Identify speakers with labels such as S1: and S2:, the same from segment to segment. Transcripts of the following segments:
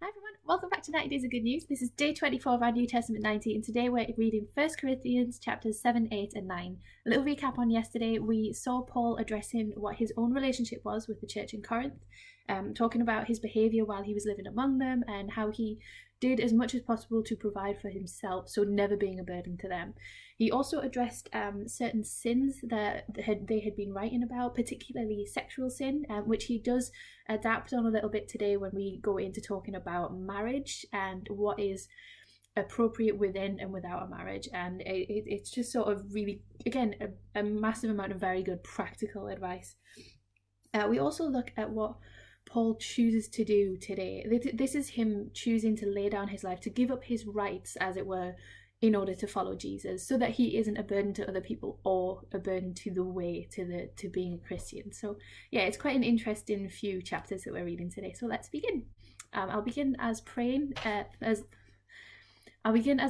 S1: Hi everyone, welcome back to 90 Days of Good News. This is day 24 of our New Testament 90, and today we're reading 1 Corinthians chapters 7, 8 and 9. A little recap on yesterday, we saw Paul addressing what his own relationship was with the church in Corinth, talking about his behaviour while he was living among them and how he did as much as possible to provide for himself, so never being a burden to them. He also addressed certain sins that they had been writing about, particularly sexual sin, which he does adapt on a little bit today when we go into talking about marriage and what is appropriate within and without a marriage. And it's just sort of really, again, a massive amount of very good practical advice. We also look at what Paul chooses to do today. This is him choosing to lay down his life, to give up his rights, as it were, in order to follow Jesus, so that he isn't a burden to other people or a burden to the way, to being a Christian. So yeah, it's quite an interesting few chapters that we're reading today. So let's begin. I'll begin as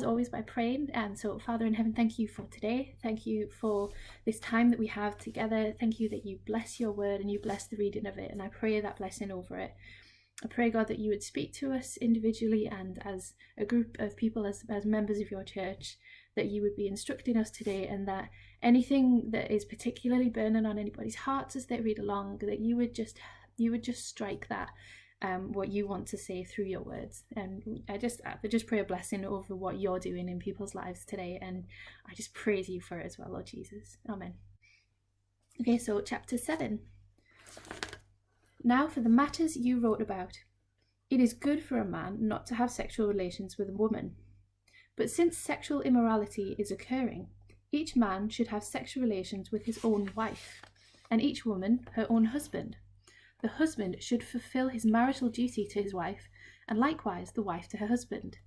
S1: always by praying. And so, Father in heaven, thank you for today. Thank you for this time that we have together. Thank you that you bless your word and you bless the reading of it. And I pray that blessing over it. I pray, God, that you would speak to us individually and as a group of people, as members of your church, that you would be instructing us today, and that anything that is particularly burning on anybody's hearts as they read along, that you would just strike that, what you want to say through your words. And I just pray a blessing over what you're doing in people's lives today, and I just praise you for it as well, Lord Jesus. Amen. Okay, so chapter 7. Now for the matters you wrote about. It is good for a man not to have sexual relations with a woman. But since sexual immorality is occurring, each man should have sexual relations with his own wife, and each woman her own husband. The husband should fulfill his marital duty to his wife, and likewise the wife to her husband.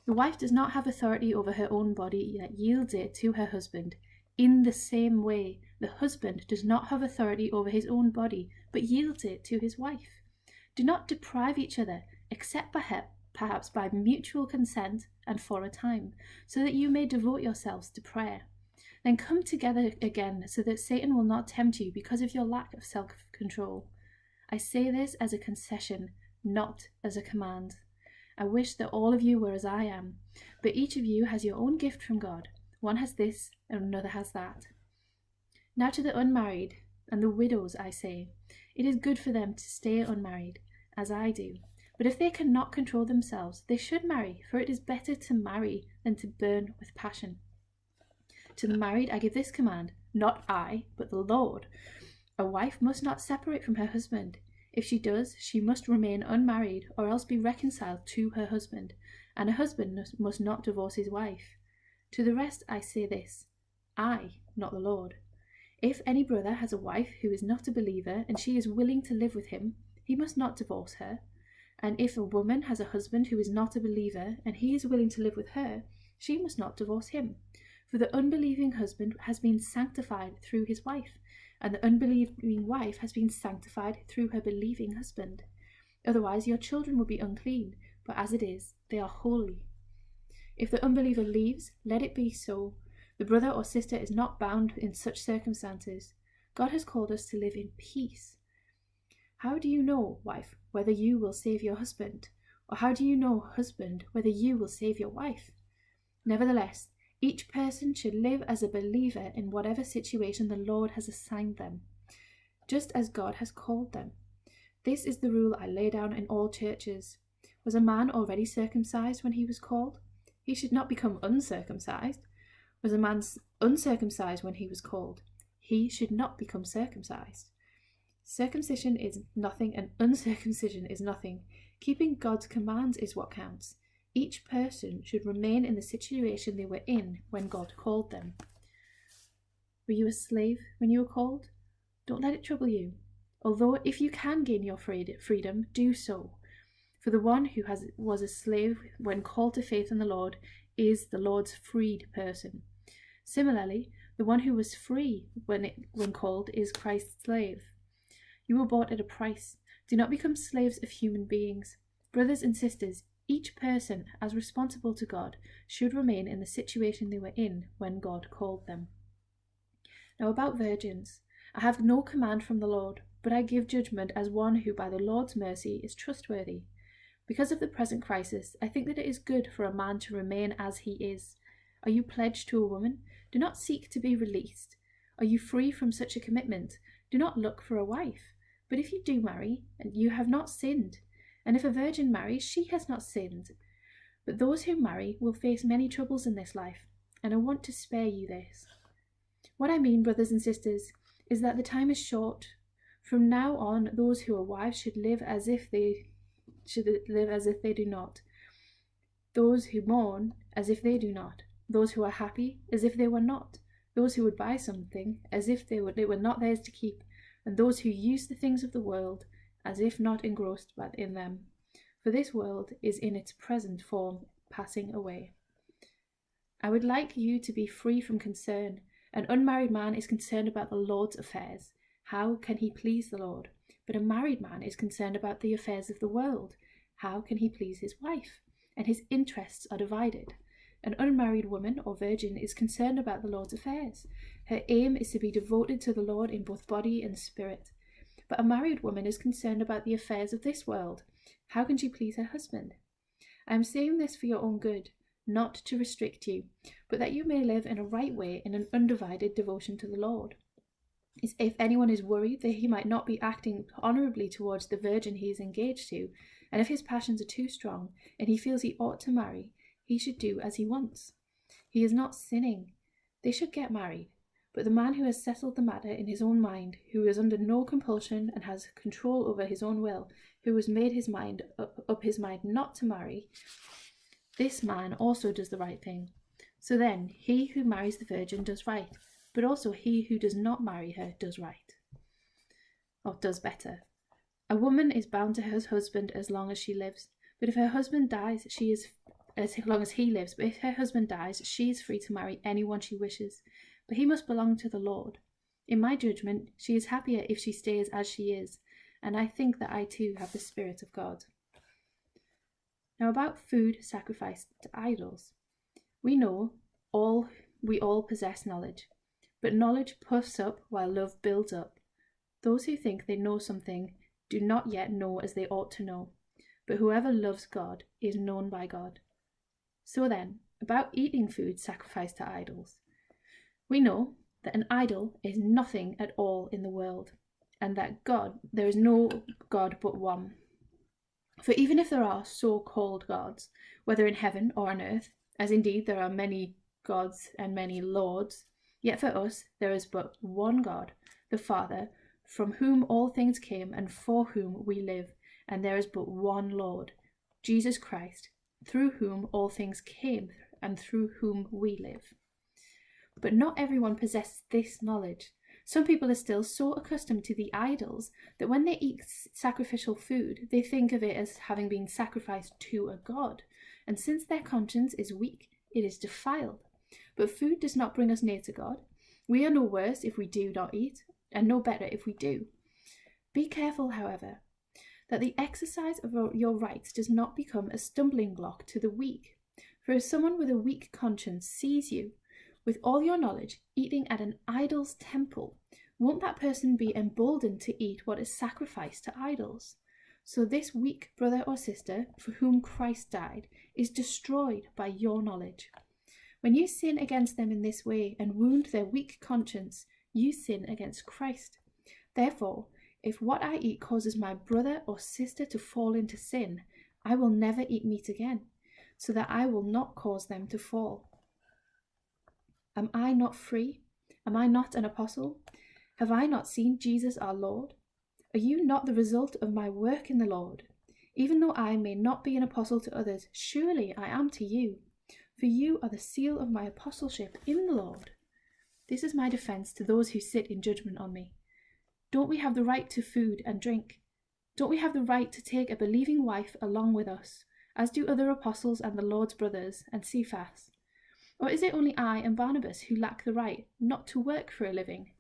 S1: The wife does not have authority over her own body, yet yields it to her husband. In the same way, the husband does not have authority over his own body, but yields it to his wife. Do not deprive each other, except perhaps by mutual consent and for a time, so that you may devote yourselves to prayer. Then come together again, so that Satan will not tempt you because of your lack of self-control. I say this as a concession, not as a command. I wish that all of you were as I am, but each of you has your own gift from God. One has this, and another has that. Now to the unmarried and the widows I say, it is good for them to stay unmarried, as I do. But if they cannot control themselves, they should marry, for it is better to marry than to burn with passion. To the married I give this command, not I, but the Lord. A wife must not separate from her husband. If she does, she must remain unmarried, or else be reconciled to her husband, and a husband must not divorce his wife. To the rest I say this, I, not the Lord. If any brother has a wife who is not a believer, and she is willing to live with him, he must not divorce her. And if a woman has a husband who is not a believer, and he is willing to live with her, she must not divorce him. For the unbelieving husband has been sanctified through his wife, and the unbelieving wife has been sanctified through her believing husband. Otherwise your children will be unclean, but as it is, they are holy. If the unbeliever leaves, let it be so. The brother or sister is not bound in such circumstances. God has called us to live in peace. How do you know, wife, whether you will save your husband? Or how do you know, husband, whether you will save your wife? Nevertheless, each person should live as a believer in whatever situation the Lord has assigned them, just as God has called them. This is the rule I lay down in all churches. Was a man already circumcised when he was called? He should not become uncircumcised. Was a man uncircumcised when he was called? He should not become circumcised. Circumcision is nothing and uncircumcision is nothing. Keeping God's commands is what counts. Each person should remain in the situation they were in when God called them. Were you a slave when you were called? Don't let it trouble you. Although if you can gain your freedom, do so. For the one who was a slave when called to faith in the Lord is the Lord's freed person. Similarly, the one who was free when called is Christ's slave. You were bought at a price. Do not become slaves of human beings. Brothers and sisters, each person, as responsible to God, should remain in the situation they were in when God called them. Now about virgins, I have no command from the Lord, but I give judgment as one who by the Lord's mercy is trustworthy. Because of the present crisis, I think that it is good for a man to remain as he is. Are you pledged to a woman? Do not seek to be released. Are you free from such a commitment? Do not look for a wife. But if you do marry, and you have not sinned, and if a virgin marries, she has not sinned. But those who marry will face many troubles in this life, and I want to spare you this. What I mean, brothers and sisters, is that the time is short. From now on, those who are wives should live as if they do not. Those who mourn, as if they do not. Those who are happy, as if they were not. Those who would buy something, as if they were not theirs to keep. And those who use the things of the world, as if not engrossed in them. For this world is in its present form passing away. I would like you to be free from concern. An unmarried man is concerned about the Lord's affairs. How can he please the Lord? But a married man is concerned about the affairs of the world. How can he please his wife? And his interests are divided. An unmarried woman or virgin is concerned about the Lord's affairs. Her aim is to be devoted to the Lord in both body and spirit. But a married woman is concerned about the affairs of this world. How can she please her husband? I am saying this for your own good, not to restrict you, but that you may live in a right way in an undivided devotion to the Lord. If anyone is worried that he might not be acting honourably towards the virgin he is engaged to, and if his passions are too strong, and he feels he ought to marry, he should do as he wants. He is not sinning. They should get married. But the man who has settled the matter in his own mind, who is under no compulsion and has control over his own will, who has made up his mind not to marry, this man also does the right thing. So then, he who marries the virgin does right, but also he who does not marry her does right, or does better. A woman is bound to her husband as long as she lives, but if her husband dies, she is as long as he lives. But if her husband dies, she is free to marry anyone she wishes, but he must belong to the Lord. In my judgment, she is happier if she stays as she is, and I think that I too have the Spirit of God. Now about food sacrificed to idols. We all possess knowledge, but knowledge puffs up while love builds up. Those who think they know something do not yet know as they ought to know, but whoever loves God is known by God. So then, about eating food sacrificed to idols. We know that an idol is nothing at all in the world, and that there is no God but one. For even if there are so-called gods, whether in heaven or on earth, as indeed there are many gods and many lords, yet for us there is but one God, the Father, from whom all things came and for whom we live, and there is but one Lord, Jesus Christ, through whom all things came and through whom we live. But not everyone possesses this knowledge. Some people are still so accustomed to the idols that when they eat sacrificial food, they think of it as having been sacrificed to a god, and since their conscience is weak, it is defiled. But food does not bring us near to God. We are no worse if we do not eat, and no better if we do. Be careful, however, that the exercise of your rights does not become a stumbling block to the weak. For if someone with a weak conscience sees you, with all your knowledge, eating at an idol's temple, won't that person be emboldened to eat what is sacrificed to idols? So this weak brother or sister, for whom Christ died, is destroyed by your knowledge. When you sin against them in this way and wound their weak conscience, you sin against Christ. Therefore, if what I eat causes my brother or sister to fall into sin, I will never eat meat again, so that I will not cause them to fall. Am I not free? Am I not an apostle? Have I not seen Jesus our Lord? Are you not the result of my work in the Lord? Even though I may not be an apostle to others, surely I am to you, for you are the seal of my apostleship in the Lord. This is my defense to those who sit in judgment on me. Don't we have the right to food and drink? Don't we have the right to take a believing wife along with us, as do other apostles and the Lord's brothers and Cephas? Or is it only I and Barnabas who lack the right not to work for a living?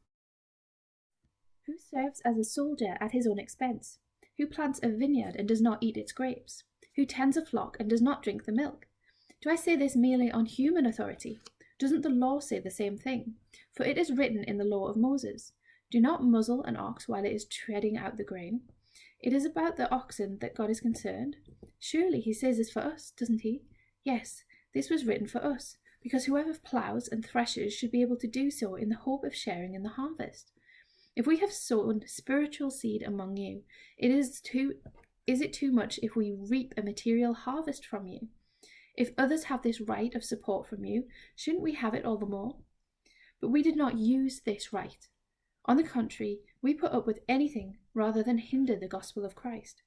S1: Who serves as a soldier at his own expense? Who plants a vineyard and does not eat its grapes? Who tends a flock and does not drink the milk? Do I say this merely on human authority? Doesn't the law say the same thing? For it is written in the law of Moses, "Do not muzzle an ox while it is treading out the grain." It is about the oxen that God is concerned. Surely he says this for us, doesn't he? Yes, this was written for us, because whoever ploughs and threshes should be able to do so in the hope of sharing in the harvest. If we have sown spiritual seed among you, is it too much if we reap a material harvest from you? If others have this right of support from you, shouldn't we have it all the more? But we did not use this right. On the contrary, we put up with anything rather than hinder the gospel of Christ.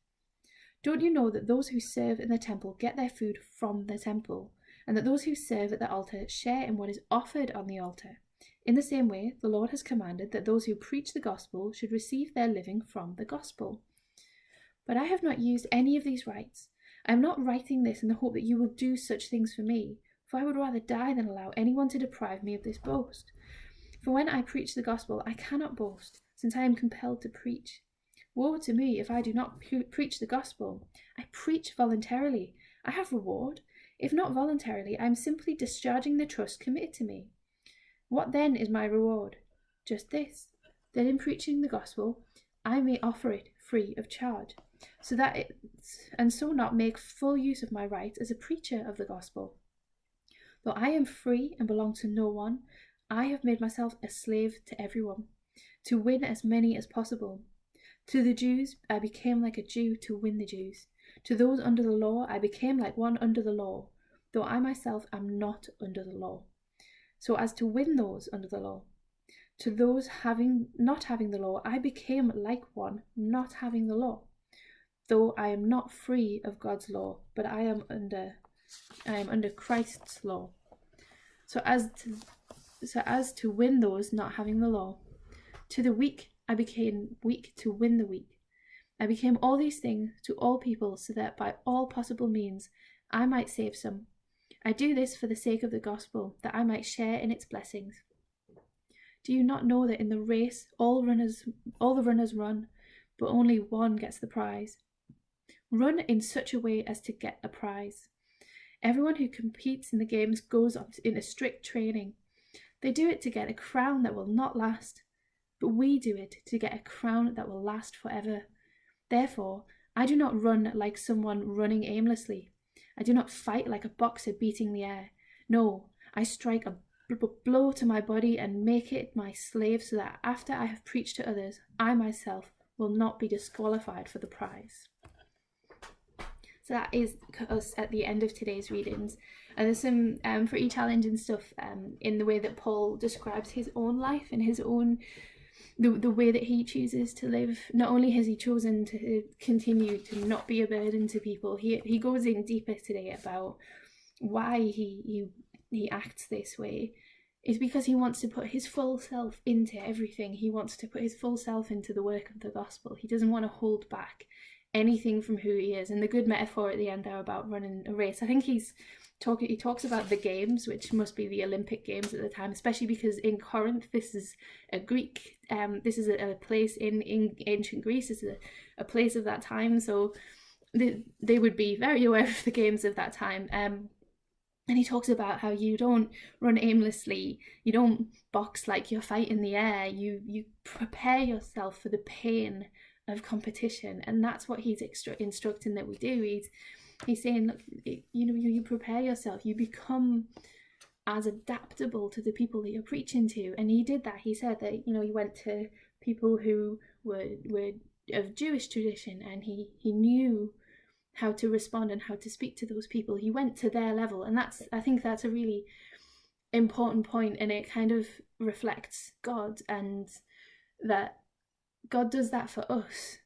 S1: Don't you know that those who serve in the temple get their food from the temple, and that those who serve at the altar share in what is offered on the altar? In the same way, the Lord has commanded that those who preach the gospel should receive their living from the gospel. But I have not used any of these rights. I am not writing this in the hope that you will do such things for me, for I would rather die than allow anyone to deprive me of this boast. For when I preach the gospel, I cannot boast, since I am compelled to preach. Woe to me if I do not preach the gospel. I preach voluntarily. I have reward. If not voluntarily, I am simply discharging the trust committed to me. What then is my reward? Just this, that in preaching the gospel, I may offer it free of charge, so not make full use of my rights as a preacher of the gospel. Though I am free and belong to no one, I have made myself a slave to everyone, to win as many as possible. To the Jews, I became like a Jew to win the Jews. To those under the law, I became like one under the law, though I myself am not under the law, so as to win those under the law. To those not having the law, I became like one not having the law, though I am not free of God's law, but I am under Christ's law, so as to win those not having the law. To the weak, I became weak to win the weak. I became all these things to all people, so that by all possible means I might save some. I do this for the sake of the gospel, that I might share in its blessings. Do you not know that in the race all the runners run, but only one gets the prize? Run in such a way as to get a prize. Everyone who competes in the games goes into strict training. They do it to get a crown that will not last, but we do it to get a crown that will last forever. Therefore, I do not run like someone running aimlessly. I do not fight like a boxer beating the air. No, I strike a blow to my body and make it my slave, so that after I have preached to others, I myself will not be disqualified for the prize. So that is us at the end of today's readings. And there's some pretty challenging stuff in the way that Paul describes his own life and his own the way that he chooses to live. Not only has he chosen to continue to not be a burden to people, he goes in deeper today about why he acts this way. Is because he wants to put his full self into everything. He wants to put his full self into the work of the gospel. He doesn't want to hold back anything from who he is. And the good metaphor at the end there about running a race, I think he talks about the games, which must be the Olympic Games at the time, especially because in Corinth, this is a Greek, this is a place in ancient Greece, this is a place of that time, so they would be very aware of the games of that time. And he talks about how you don't run aimlessly, you don't box like you're fighting the air, you prepare yourself for the pain of competition, and that's what he's instructing that we do. He's saying, look, you prepare yourself, you become as adaptable to the people that you're preaching to. And he did that. He said that, he went to people who were of Jewish tradition, and he knew how to respond and how to speak to those people. He went to their level, and I think that's a really important point, and it kind of reflects God, and that God does that for us.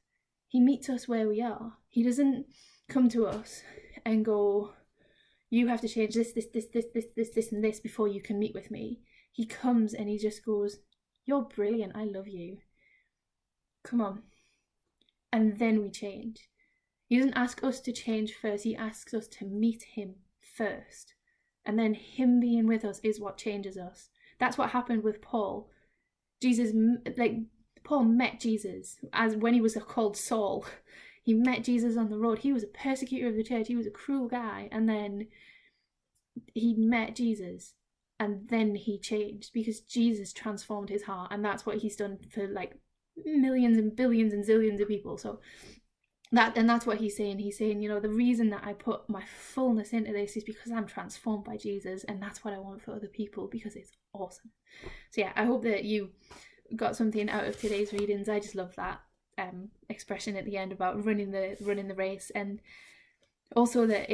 S1: He meets us where we are. He doesn't come to us and go, you have to change this, and this before you can meet with me. He comes and he just goes, you're brilliant, I love you, come on. And then we change. He doesn't ask us to change first, he asks us to meet him first. And then him being with us is what changes us. That's what happened with Paul. Paul met Jesus as when he was called Saul. He met Jesus on the road. He was a persecutor of the church. He was a cruel guy. And then he met Jesus. And then he changed because Jesus transformed his heart. And that's what he's done for millions and billions and zillions of people. So that's what he's saying. He's saying, the reason that I put my fullness into this is because I'm transformed by Jesus, and that's what I want for other people, because it's awesome. So yeah, I hope that you got something out of today's readings. I just love that expression at the end about running the race, and also that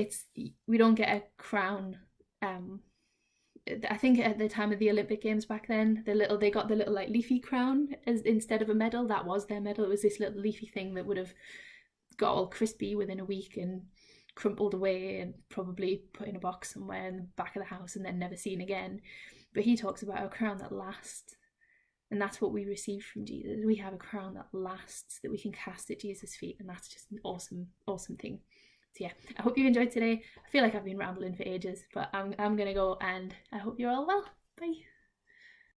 S1: we don't get a crown. I think at the time of the Olympic Games back then, they got the little like leafy crown instead of a medal. That was their medal. It was this little leafy thing that would have got all crispy within a week and crumpled away and probably put in a box somewhere in the back of the house and then never seen again. But he talks about a crown that lasts, and that's what we receive from Jesus. We have a crown that lasts, that we can cast at Jesus' feet, and that's just an awesome thing. So yeah, I hope you enjoyed today. I feel like I've been rambling for ages, but I'm gonna go, and I hope you're all well. Bye.